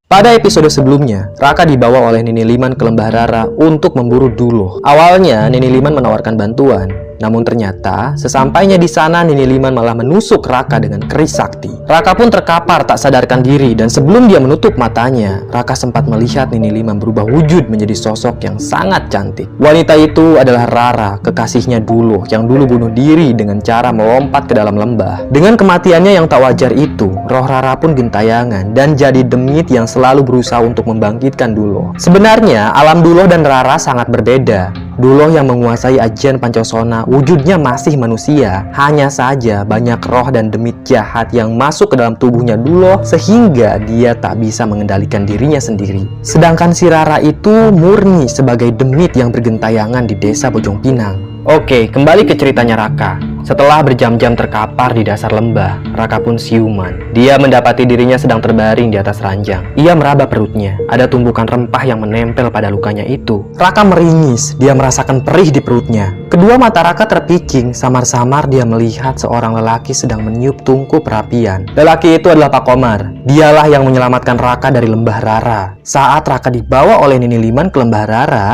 Pada episode sebelumnya, Raka dibawa oleh Nini Liman ke Lembah Rara untuk memburu Duloh. Awalnya, Nini Liman menawarkan bantuan. Namun ternyata, sesampainya di sana, Nini Liman malah menusuk Raka dengan keris sakti. Raka pun terkapar tak sadarkan diri, dan sebelum dia menutup matanya, Raka sempat melihat Nini Liman berubah wujud menjadi sosok yang sangat cantik. Wanita itu adalah Rara, kekasihnya Duloh, yang dulu bunuh diri dengan cara melompat ke dalam lembah. Dengan kematiannya yang tak wajar itu, roh Rara pun gentayangan dan jadi demit yang selalu berusaha untuk membangkitkan Duloh. Sebenarnya, alam Duloh dan Rara sangat berbeda. Duloh yang menguasai ajian Pancosona wujudnya masih manusia. Hanya saja banyak roh dan demit jahat yang masuk ke dalam tubuhnya Duloh sehingga dia tak bisa mengendalikan dirinya sendiri. Sedangkan si Rara itu murni sebagai demit yang bergentayangan di desa Bojong Pinang. Oke, kembali ke ceritanya Raka. Setelah berjam-jam terkapar di dasar lembah, Raka pun siuman. Dia mendapati dirinya sedang terbaring di atas ranjang. Ia meraba perutnya. Ada tumbukan rempah yang menempel pada lukanya itu. Raka meringis. Dia merasakan perih di perutnya. Kedua mata Raka terpicing. Samar-samar dia melihat seorang lelaki sedang meniup tungku perapian. Lelaki itu adalah Pak Komar. Dialah yang menyelamatkan Raka dari lembah Rara. Saat Raka dibawa oleh Nini Liman ke lembah Rara,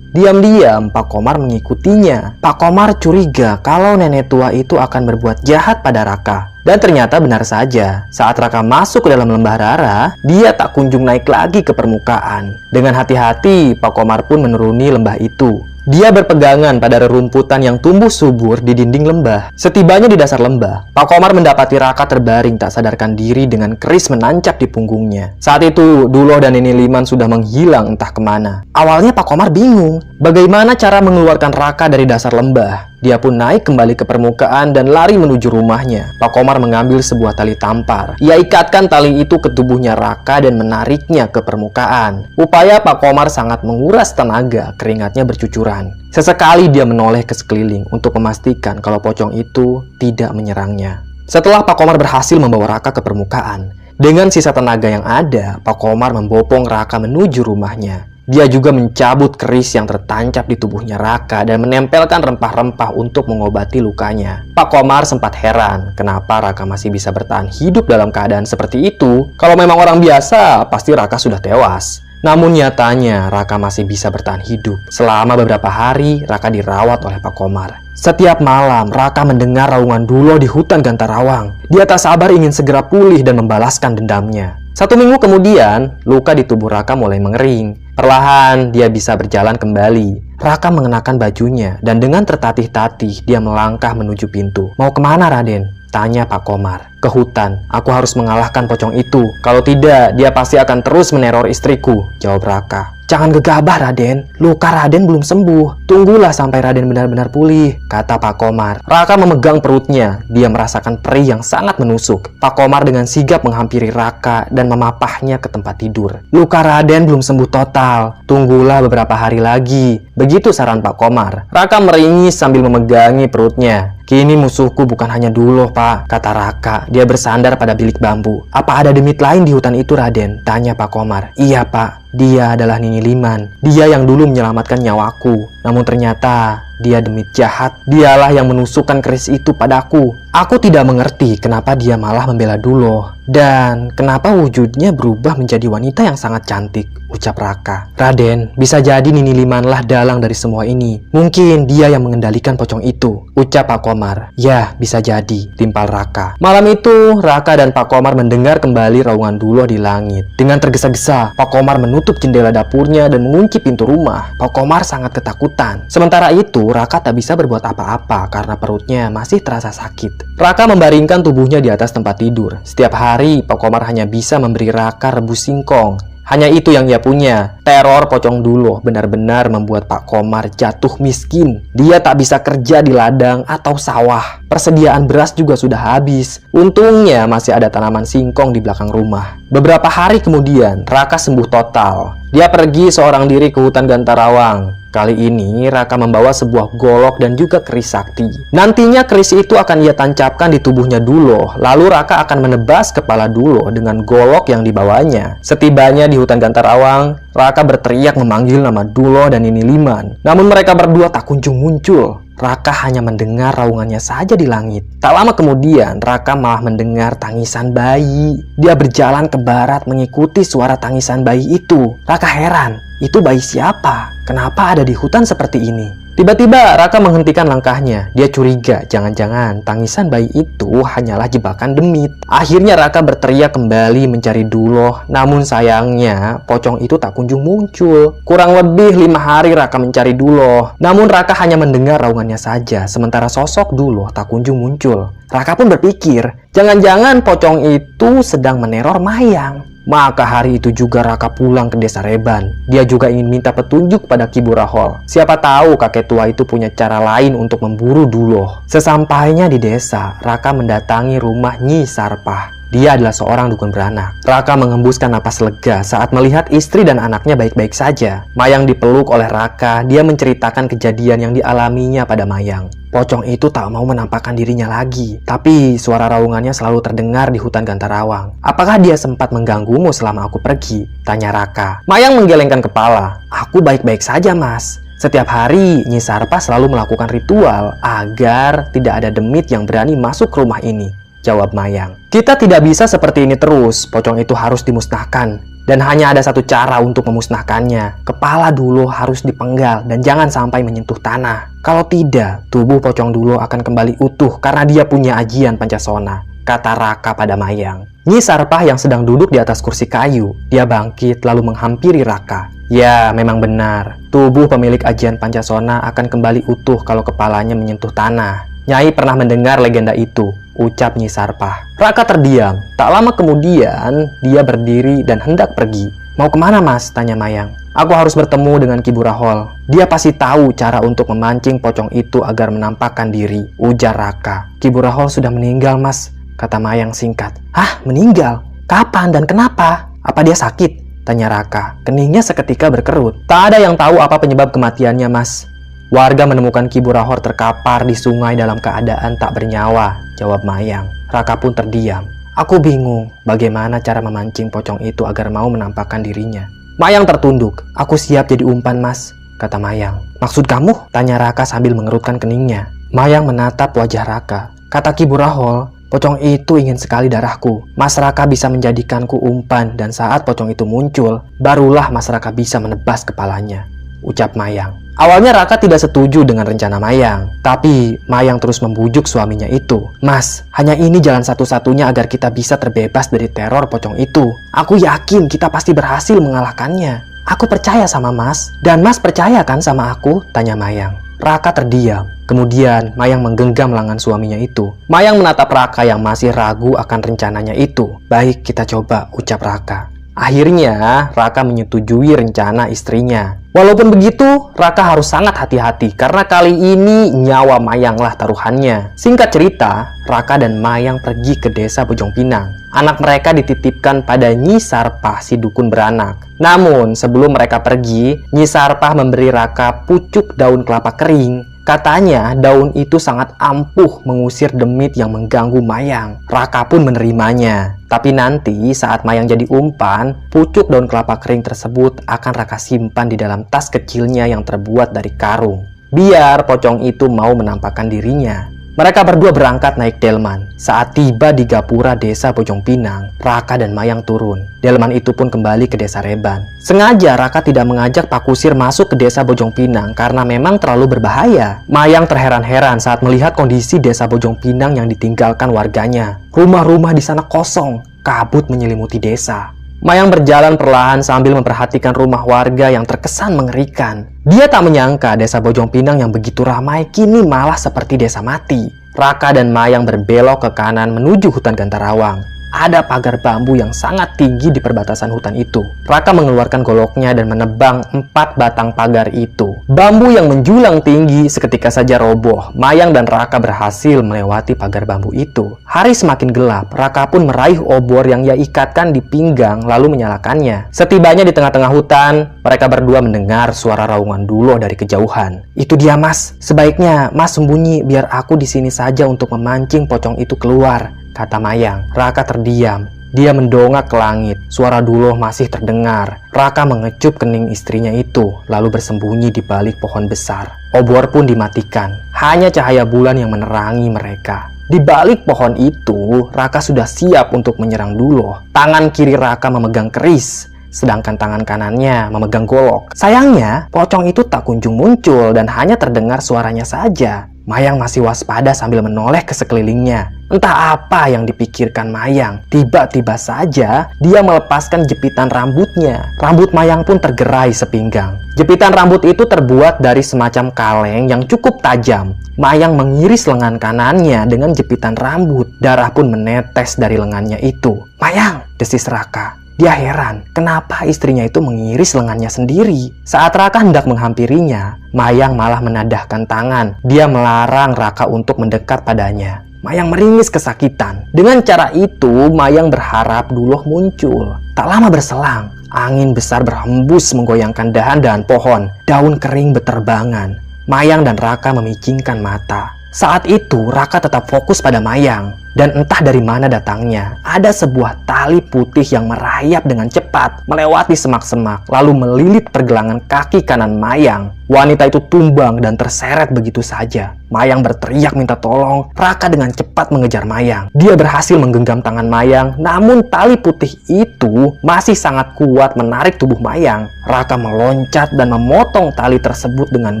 diam-diam Pak Komar mengikutinya. Pak Komar curiga kalau nenek tua itu akan berbuat jahat pada Raka. Dan ternyata benar saja, saat Raka masuk ke dalam lembah Rara, dia tak kunjung naik lagi ke permukaan. Dengan hati-hati, Pak Komar pun menuruni lembah itu. Dia berpegangan pada rerumputan yang tumbuh subur di dinding lembah. Setibanya di dasar lembah, Pak Komar mendapati Raka terbaring tak sadarkan diri dengan keris menancap di punggungnya. Saat itu, Duloh dan Nini Liman sudah menghilang entah kemana. Awalnya Pak Komar bingung, bagaimana cara mengeluarkan Raka dari dasar lembah. Dia pun naik kembali ke permukaan dan lari menuju rumahnya. Pak Komar mengambil sebuah tali tampar. Ia ikatkan tali itu ke tubuhnya Raka dan menariknya ke permukaan. Upaya Pak Komar sangat menguras tenaga, keringatnya bercucuran. Sesekali dia menoleh ke sekeliling untuk memastikan kalau pocong itu tidak menyerangnya. Setelah Pak Komar berhasil membawa Raka ke permukaan, dengan sisa tenaga yang ada, Pak Komar membopong Raka menuju rumahnya. Dia juga mencabut keris yang tertancap di tubuhnya Raka dan menempelkan rempah-rempah untuk mengobati lukanya. Pak Komar sempat heran kenapa Raka masih bisa bertahan hidup dalam keadaan seperti itu. Kalau memang orang biasa, pasti Raka sudah tewas. Namun nyatanya Raka masih bisa bertahan hidup. Selama beberapa hari, Raka dirawat oleh Pak Komar. Setiap malam, Raka mendengar raungan Duloh di hutan Gantarawang. Dia tak sabar ingin segera pulih dan membalaskan dendamnya. 1 minggu kemudian, luka di tubuh Raka mulai mengering. Perlahan, dia bisa berjalan kembali. Raka mengenakan bajunya, dan dengan tertatih-tatih, dia melangkah menuju pintu. "Mau kemana, Raden?" tanya Pak Komar. "Ke hutan. Aku harus mengalahkan pocong itu. Kalau tidak, dia pasti akan terus meneror istriku," jawab Raka. "Jangan gegabah, Raden. Luka Raden belum sembuh. Tunggulah sampai Raden benar-benar pulih," kata Pak Komar. Raka memegang perutnya. Dia merasakan perih yang sangat menusuk. Pak Komar dengan sigap menghampiri Raka dan memapahnya ke tempat tidur. "Luka Raden belum sembuh total. Tunggulah beberapa hari lagi," begitu saran Pak Komar. Raka meringis sambil memegangi perutnya. "Kini musuhku bukan hanya Duloh, Pak," kata Raka. Dia bersandar pada bilik bambu. "Apa ada demit lain di hutan itu, Raden?" tanya Pak Komar. "Iya, Pak. Dia adalah Nini Liman. Dia yang dulu menyelamatkan nyawaku. Namun ternyata dia demit jahat. Dialah yang menusukkan keris itu padaku. Aku tidak mengerti kenapa dia malah membela Duloh. Dan kenapa wujudnya berubah menjadi wanita yang sangat cantik," ucap Raka. "Raden, bisa jadi Nini Limanlah dalang dari semua ini. Mungkin dia yang mengendalikan pocong itu," ucap Pak Komar. "Ya, bisa jadi," timpal Raka. Malam itu, Raka dan Pak Komar mendengar kembali raungan Duloh di langit. Dengan tergesa-gesa, Pak Komar menutup jendela dapurnya dan mengunci pintu rumah. Pak Komar sangat ketakutan. Sementara itu, Raka tak bisa berbuat apa-apa karena perutnya masih terasa sakit. Raka membaringkan tubuhnya di atas tempat tidur. Setiap hari, Pak Komar hanya bisa memberi Raka rebus singkong. Hanya itu yang ia punya. Teror pocong Duloh benar-benar membuat Pak Komar jatuh miskin. Dia tak bisa kerja di ladang atau sawah. Persediaan beras juga sudah habis. Untungnya masih ada tanaman singkong di belakang rumah. Beberapa hari kemudian, Raka sembuh total. Dia pergi seorang diri ke hutan Gantarawang. Kali ini, Raka membawa sebuah golok dan juga keris sakti. Nantinya keris itu akan ia tancapkan di tubuhnya Duloh. Lalu Raka akan menebas kepala Duloh dengan golok yang dibawanya. Setibanya di hutan Gantarawang, Raka berteriak memanggil nama Duloh dan Nini Liman. Namun mereka berdua tak kunjung muncul. Raka hanya mendengar raungannya saja di langit. Tak lama kemudian, Raka malah mendengar tangisan bayi. Dia berjalan ke barat mengikuti suara tangisan bayi itu. Raka heran, itu bayi siapa? Kenapa ada di hutan seperti ini? Tiba-tiba Raka menghentikan langkahnya. Dia curiga, jangan-jangan tangisan bayi itu hanyalah jebakan demit. Akhirnya Raka berteriak kembali mencari Duloh. Namun sayangnya pocong itu tak kunjung muncul. Kurang lebih 5 hari Raka mencari Duloh. Namun Raka hanya mendengar raungannya saja, sementara sosok Duloh tak kunjung muncul. Raka pun berpikir, jangan-jangan pocong itu sedang meneror Mayang. Maka hari itu juga Raka pulang ke desa Reban. Dia juga ingin minta petunjuk pada Ki Burahol. Siapa tahu kakek tua itu punya cara lain untuk memburu Duloh. Sesampainya di desa, Raka mendatangi rumah Nyi Sarpah. Dia adalah seorang dukun beranak. Raka mengembuskan napas lega saat melihat istri dan anaknya baik-baik saja. Mayang dipeluk oleh Raka. Dia menceritakan kejadian yang dialaminya pada Mayang. Pocong itu tak mau menampakkan dirinya lagi. Tapi suara raungannya selalu terdengar di hutan Gantarawang. Apakah dia sempat mengganggumu selama aku pergi? Tanya Raka. Mayang menggelengkan kepala. Aku baik-baik saja, Mas. Setiap hari, Nyi Sarpah selalu melakukan ritual agar tidak ada demit yang berani masuk ke rumah ini. Jawab Mayang. Kita tidak bisa seperti ini terus. Pocong itu harus dimusnahkan. Dan hanya ada satu cara untuk memusnahkannya. Kepala Duloh harus dipenggal dan jangan sampai menyentuh tanah. Kalau tidak, tubuh pocong Duloh akan kembali utuh karena dia punya ajian Pancasona. Kata Raka pada Mayang. Nyi Sarpah yang sedang duduk di atas kursi kayu. Dia bangkit lalu menghampiri Raka. Ya, memang benar. Tubuh pemilik ajian Pancasona akan kembali utuh kalau kepalanya menyentuh tanah. Nyai pernah mendengar legenda itu, ucap Nyi Sarpah. Raka terdiam. Tak lama kemudian, dia berdiri dan hendak pergi. Mau kemana, Mas? Tanya Mayang. Aku harus bertemu dengan Ki Burahol. Dia pasti tahu cara untuk memancing pocong itu agar menampakkan diri, ujar Raka. Ki Burahol sudah meninggal, Mas, kata Mayang singkat. Hah, meninggal? Kapan dan kenapa? Apa dia sakit? Tanya Raka. Keningnya seketika berkerut. Tak ada yang tahu apa penyebab kematiannya, Mas. Warga menemukan Ki Burahol terkapar di sungai dalam keadaan tak bernyawa, jawab Mayang. Raka pun terdiam. Aku bingung bagaimana cara memancing pocong itu agar mau menampakkan dirinya. Mayang tertunduk. Aku siap jadi umpan, Mas, kata Mayang. Maksud kamu? Tanya Raka sambil mengerutkan keningnya. Mayang menatap wajah Raka. Kata Ki Burahol, pocong itu ingin sekali darahku. Mas Raka bisa menjadikanku umpan dan saat pocong itu muncul, barulah Mas Raka bisa menebas kepalanya, ucap Mayang. Awalnya Raka tidak setuju dengan rencana Mayang, tapi Mayang terus membujuk suaminya itu. Mas, hanya ini jalan satu-satunya agar kita bisa terbebas dari teror pocong itu. Aku yakin kita pasti berhasil mengalahkannya. Aku percaya sama Mas, dan Mas percaya kan sama aku? Tanya Mayang. Raka terdiam. Kemudian Mayang menggenggam lengan suaminya itu. Mayang menatap Raka yang masih ragu akan rencananya itu. Baik, kita coba, ucap Raka. Akhirnya, Raka menyetujui rencana istrinya. Walaupun begitu, Raka harus sangat hati-hati karena kali ini nyawa Mayanglah taruhannya. Singkat cerita, Raka dan Mayang pergi ke desa Bojong Pinang. Anak mereka dititipkan pada Nyi Sarpah si dukun beranak. Namun, sebelum mereka pergi, Nyi Sarpah memberi Raka pucuk daun kelapa kering. Katanya daun itu sangat ampuh mengusir demit yang mengganggu Mayang. Raka pun menerimanya. Tapi nanti saat Mayang jadi umpan, pucuk daun kelapa kering tersebut akan Raka simpan di dalam tas kecilnya yang terbuat dari karung. Biar pocong itu mau menampakkan dirinya. Mereka berdua berangkat naik delman. Saat tiba di gapura desa Bojong Pinang, Raka dan Mayang turun. Delman itu pun kembali ke desa Reban. Sengaja Raka tidak mengajak Pak Kusir masuk ke desa Bojong Pinang karena memang terlalu berbahaya. Mayang terheran-heran saat melihat kondisi desa Bojong Pinang yang ditinggalkan warganya. Rumah-rumah di sana kosong, kabut menyelimuti desa. Mayang berjalan perlahan sambil memperhatikan rumah warga yang terkesan mengerikan. Dia tak menyangka desa Bojong Pinang yang begitu ramai kini malah seperti desa mati. Raka dan Mayang berbelok ke kanan menuju hutan Gantarawang. Ada pagar bambu yang sangat tinggi di perbatasan hutan itu. Raka mengeluarkan goloknya dan menebang 4 batang pagar itu. Bambu yang menjulang tinggi seketika saja roboh. Mayang dan Raka berhasil melewati pagar bambu itu. Hari semakin gelap. Raka pun meraih obor yang ia ikatkan di pinggang lalu menyalakannya. Setibanya di tengah-tengah hutan, mereka berdua mendengar suara raungan Duloh dari kejauhan. Itu dia, Mas. Sebaiknya Mas sembunyi biar aku di sini saja untuk memancing pocong itu keluar, kata Mayang. Raka terdiam. Dia mendongak ke langit. Suara Duloh masih terdengar. Raka mengecup kening istrinya itu, lalu bersembunyi di balik pohon besar. Obor pun dimatikan. hanya cahaya bulan yang menerangi mereka. Di balik pohon itu, Raka sudah siap untuk menyerang Duloh. Tangan kiri Raka memegang keris, sedangkan tangan kanannya memegang golok. Sayangnya, pocong itu tak kunjung muncul dan hanya terdengar suaranya saja. Mayang masih waspada sambil menoleh ke sekelilingnya. Entah apa yang dipikirkan Mayang. Tiba-tiba saja dia melepaskan jepitan rambutnya. Rambut Mayang pun tergerai sepinggang. Jepitan rambut itu terbuat dari semacam kaleng yang cukup tajam. Mayang mengiris lengan kanannya dengan jepitan rambut. Darah pun menetes dari lengannya itu. "Mayang!" desis Raka. Dia heran, kenapa istrinya itu mengiris lengannya sendiri. Saat Raka hendak menghampirinya, Mayang malah menadahkan tangan. Dia melarang Raka untuk mendekat padanya. Mayang meringis kesakitan. Dengan cara itu, Mayang berharap Duloh muncul. Tak lama berselang, angin besar berhembus menggoyangkan dahan-dahan pohon. Daun kering beterbangan. Mayang dan Raka memicingkan mata. Saat itu, Raka tetap fokus pada Mayang. Dan entah dari mana datangnya, ada sebuah tali putih yang merayap dengan cepat, melewati semak-semak, lalu melilit pergelangan kaki kanan Mayang. Wanita itu tumbang dan terseret begitu saja. Mayang berteriak minta tolong. Raka dengan cepat mengejar Mayang. Dia berhasil menggenggam tangan Mayang, namun tali putih itu masih sangat kuat menarik tubuh Mayang. Raka meloncat dan memotong tali tersebut dengan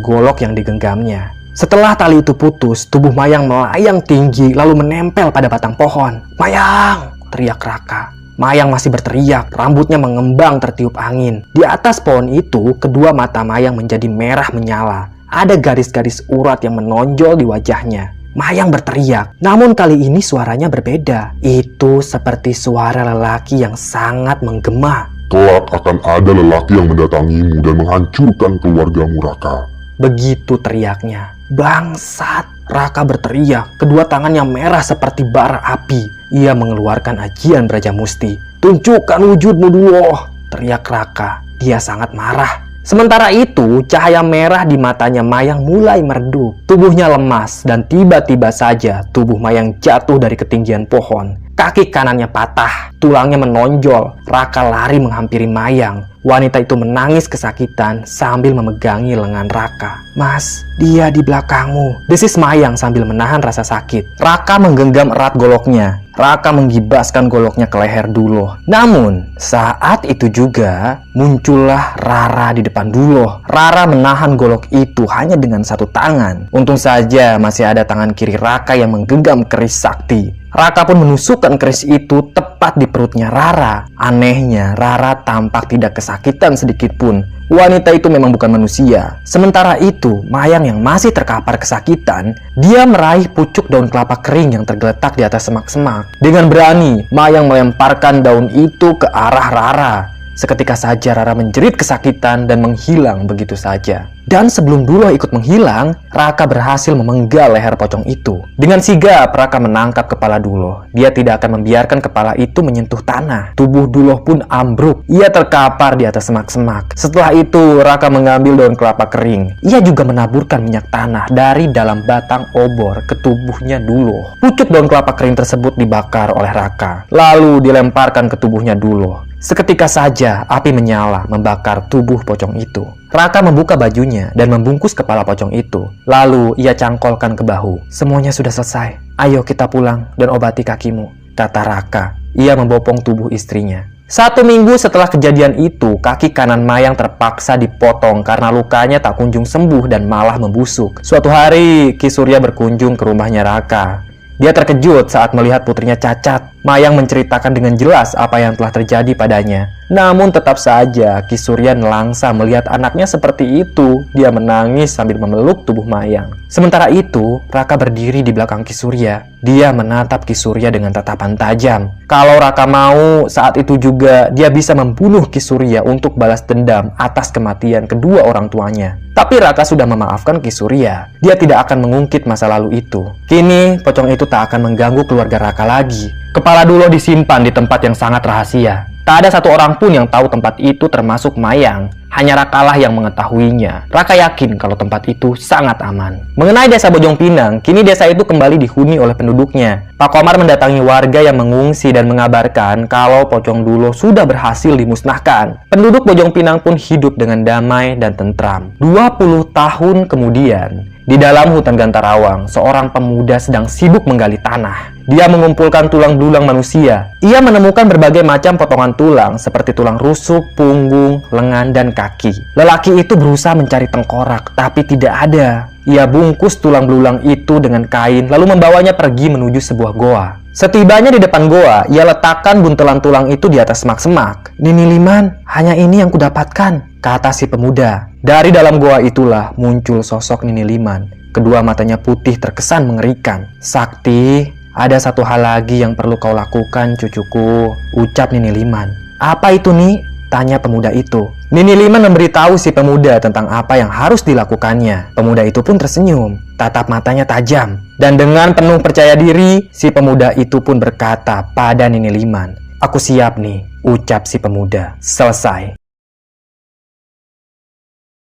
golok yang digenggamnya. Setelah tali itu putus, tubuh Mayang melayang tinggi lalu menempel pada batang pohon. "Mayang!" teriak Raka. Mayang masih berteriak, rambutnya mengembang tertiup angin. Di atas pohon itu, kedua mata Mayang menjadi merah menyala. Ada garis-garis urat yang menonjol di wajahnya. Mayang berteriak, namun kali ini suaranya berbeda. Itu seperti suara lelaki yang sangat menggema. "Kelak akan ada lelaki yang mendatangimu dan menghancurkan keluargamu, Raka." Begitu teriaknya. "Bangsat!" Raka berteriak, kedua tangannya merah seperti bara api. Ia mengeluarkan ajian Braja Musti. "Tunjukkan wujudmu Duloh!" teriak Raka. Dia sangat marah. Sementara itu, cahaya merah di matanya Mayang mulai meredup. Tubuhnya lemas dan tiba-tiba saja tubuh Mayang jatuh dari ketinggian pohon. Kaki kanannya patah, tulangnya menonjol. Raka lari menghampiri Mayang. Wanita itu menangis kesakitan sambil memegangi lengan Raka. "Mas, dia di belakangmu," desis Mayang sambil menahan rasa sakit. Raka menggenggam erat goloknya. Raka menggibaskan goloknya ke leher Duloh. Namun, saat itu juga muncullah Rara di depan Duloh. Rara menahan golok itu hanya dengan satu tangan. Untung saja masih ada tangan kiri Raka yang menggenggam keris sakti. Raka pun menusukkan keris itu tepat di perutnya Rara. Anehnya, Rara tampak tidak kesakitan sedikit pun. Wanita itu memang bukan manusia. Sementara itu, Mayang yang masih terkapar kesakitan, dia meraih pucuk daun kelapa kering yang tergeletak di atas semak-semak. Dengan berani, Mayang melemparkan daun itu ke arah Rara. Seketika saja Rara menjerit kesakitan dan menghilang begitu saja. Dan sebelum Duloh ikut menghilang, Raka berhasil memenggal leher pocong itu. Dengan sigap, Raka menangkap kepala Duloh. Dia tidak akan membiarkan kepala itu menyentuh tanah. Tubuh Duloh pun ambruk. Ia terkapar di atas semak-semak. Setelah itu, Raka mengambil daun kelapa kering. Ia juga menaburkan minyak tanah dari dalam batang obor ke tubuhnya Duloh. Pucuk daun kelapa kering tersebut dibakar oleh Raka, lalu dilemparkan ke tubuhnya Duloh. Seketika saja api menyala membakar tubuh pocong itu. Raka membuka bajunya dan membungkus kepala pocong itu. Lalu ia cangkolkan ke bahu. "Semuanya sudah selesai. Ayo kita pulang dan obati kakimu," kata Raka. Ia membopong tubuh istrinya. 1 minggu setelah kejadian itu, kaki kanan Mayang terpaksa dipotong karena lukanya tak kunjung sembuh dan malah membusuk. Suatu hari, Ki Surya berkunjung ke rumahnya Raka. Dia terkejut saat melihat putrinya cacat. Mayang menceritakan dengan jelas apa yang telah terjadi padanya. Namun tetap saja Ki Surya nelangsa melihat anaknya seperti itu. Dia menangis sambil memeluk tubuh Mayang. Sementara itu, Raka berdiri di belakang Ki Surya. Dia menatap Ki Surya dengan tatapan tajam. Kalau Raka mau, saat itu juga dia bisa membunuh Ki Surya untuk balas dendam atas kematian kedua orang tuanya. Tapi Raka sudah memaafkan Ki Surya. Dia tidak akan mengungkit masa lalu itu. Kini, pocong itu tak akan mengganggu keluarga Raka lagi. Kepala Duloh disimpan di tempat yang sangat rahasia. Tak ada satu orang pun yang tahu tempat itu termasuk Mayang. Hanya Rakalah yang mengetahuinya. Raka yakin kalau tempat itu sangat aman. Mengenai desa Bojong Pinang, kini desa itu kembali dihuni oleh penduduknya. Pak Komar mendatangi warga yang mengungsi dan mengabarkan kalau pocong Duloh sudah berhasil dimusnahkan. Penduduk Bojong Pinang pun hidup dengan damai dan tentram. 20 tahun kemudian, di Di dalam hutan Gantarawang, seorang pemuda sedang sibuk menggali tanah. Dia mengumpulkan tulang belulang manusia. Ia menemukan berbagai macam potongan tulang seperti tulang rusuk, punggung, lengan, dan kaki. Lelaki itu berusaha mencari tengkorak, tapi tidak ada. Ia bungkus tulang belulang itu dengan kain, lalu membawanya pergi menuju sebuah goa. Setibanya di depan goa, ia letakkan buntelan tulang itu di atas semak-semak. "Nini Liman, hanya ini yang kudapatkan," kata si pemuda. Dari dalam goa itulah muncul sosok Nini Liman. Kedua matanya putih terkesan mengerikan. "Sakti, ada satu hal lagi yang perlu kau lakukan, cucuku," ucap Nini Liman. "Apa itu, Ni?" tanya pemuda itu. Nini Liman memberitahu si pemuda tentang apa yang harus dilakukannya. Pemuda itu pun tersenyum, tatap matanya tajam. Dan dengan penuh percaya diri, si pemuda itu pun berkata pada Nini Liman, "Aku siap nih," ucap si pemuda. Selesai.